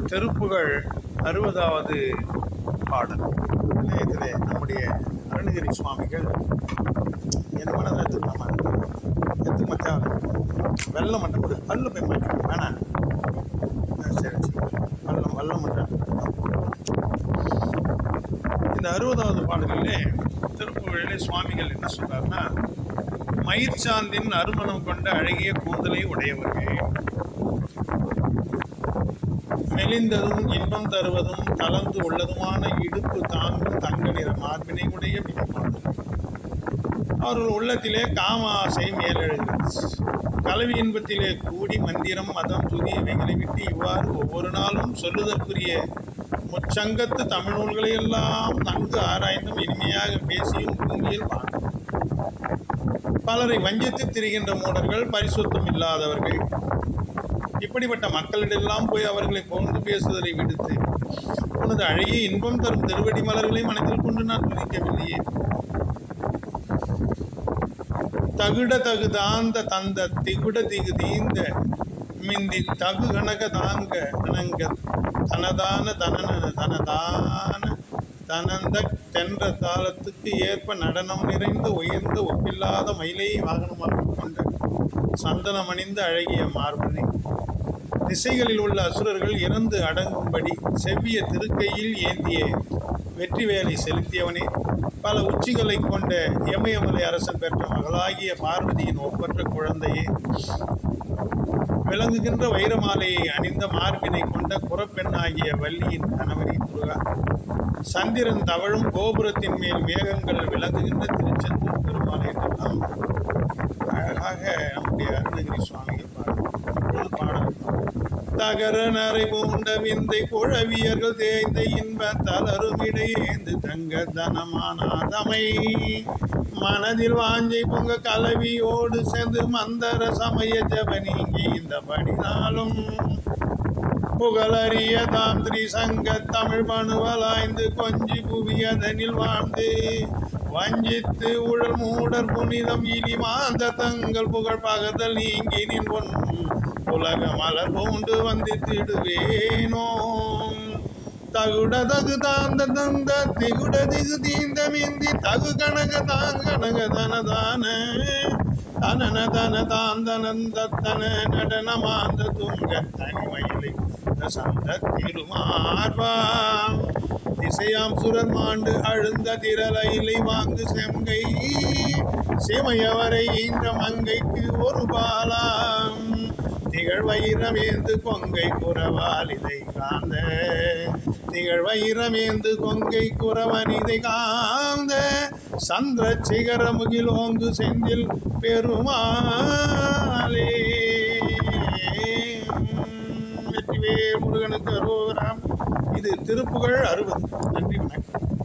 திருப்புகழ் 60வது பாடல். இதில் நம்முடைய அருணகிரி சுவாமிகள் என் மனதில் எடுத்துக்கலாமா? எடுத்துக்க மச்சான், வெள்ளம் மட்டும் கொடு, பல்லு போய் மாட்டேன் வேணாம். சரி வெள்ளம் மட்டும். இந்த 60வது பாடலிலே திருப்புகழிலே சுவாமிகள் என்ன சொல்றாருன்னா, மயிர்ச்சாந்தின் அருமணம் கொண்ட அழகிய கூந்தலை உடையவர்கள், மெலிந்ததும் இன்பம் தருவதும் கலந்து உள்ளதுமான இடுப்பு தாங்கும் தங்க நிற மார்பினை உடைய பிடிப்பார்கள். அவர்கள் உள்ளத்திலே காம ஆசை மேலெழுகிறது. கல்வி இன்பத்திலே கூடி மந்திரம் மதம் துதி இவைகளை விட்டு இவ்வாறு ஒவ்வொரு நாளும் சொல்லுதற்குரிய முச்சங்கத்து தமிழ் நூல்களை எல்லாம் நன்கு ஆராய்ந்தும் இனிமையாக பேசியும் பூமியில் வாழ்ந்தார். பலரை வஞ்சித்து திரிகின்ற மூடர்கள், பரிசுத்தம் இல்லாதவர்கள், இப்படிப்பட்ட மக்களிடெல்லாம் போய் அவர்களை புகழ்ந்து பேசுவதை விடுத்து உனது அழகிய இன்பம் தரும் திருவடி மலர்களை மனத்தில் கொண்டு நான் துதிக்கவில்லையே. தகுட தகுதாந்த தந்த திகுட திகு தீந்த மிந்தி தகு கனக தாங்க அனங்க தனதான தனதான தனந்த தென்ற தாளத்துக்கு ஏற்ப நடனம் நிறைந்த உயர்ந்த ஒப்பில்லாத மயிலை வாகனமாக கொண்ட சந்தனம் அணிந்த அழகிய மார்பனை, திசைகளில் உள்ள அசுரர்கள் இறந்து அடங்கும்படி செவ்விய திருக்கையில் ஏந்திய வெற்றி வேலை செலுத்தியவனே, பல உச்சிகளை கொண்ட இமயமலை அரசன் பெற்ற மகளாகிய பார்வதியின் ஒப்பற்ற குழந்தையே, விளங்குகின்ற வைரமாலையை அணிந்த மார்பினை கொண்ட குறப்பெண்ணாகிய வள்ளியின் கணவரி முருகா, சந்திரன் தவழும் கோபுரத்தின் மேல் மேகங்கள் விளங்குகின்ற திருச்செந்தூர் பெருமாள் என்றெல்லாம் அழகாக நம்முடைய அருணகிரி சுவாமிகள் பாடல். தகர நரை பூண்ட விந்தை குழவியர்கள் தேய்ந்த இன்ப தளருமிடையேந்து தங்க தனமானாதமை மனதில் வாஞ்சை பொங்க கலவியோடு சென்று மந்தர சமய ஜப நீங்கி இந்த படினாலும் புகழறிய தாம் திரிசங்க தமிழ் மனுவலாய்ந்து கொஞ்சி புவியதனில் வாழ்ந்து வஞ்சித்து உழல் மூடர் புனிதம் இனி மாந்த தங்கள் புகழ் பகதல் நீங்கி நின் பொன் உலக மலர் பூண்டு வந்தித்திடுவேனோ. தகுட தகு தாந்த தந்த திகுட திகு தீந்த மிந்தி தகு கனக தாங்கனக தனதான தனன தன தாந்தனந்தத்தன நடனமாந்த துங்க தனிமயிலை சந்த திருமார்வாம் திசையாம் சுரர் மாண்டு அழுந்த திரளையிலை வாங்கு செங்கை சிமையவரை இந்த மங்கைக்கு ஒரு பாலாம் திகழ்வயிரமேந்து கொங்கை குறவால் இதை காந்த திகழ்வயிரமேந்து கொங்கை குறவன் இதை காந்த சந்திர சிகர முகில் ஓங்கு செந்தில் பெருமாளே. வெற்றிவேல் முருகனுக்கு அரோகராம். இது திருப்புகழ் 60. நன்றி, வணக்கம்.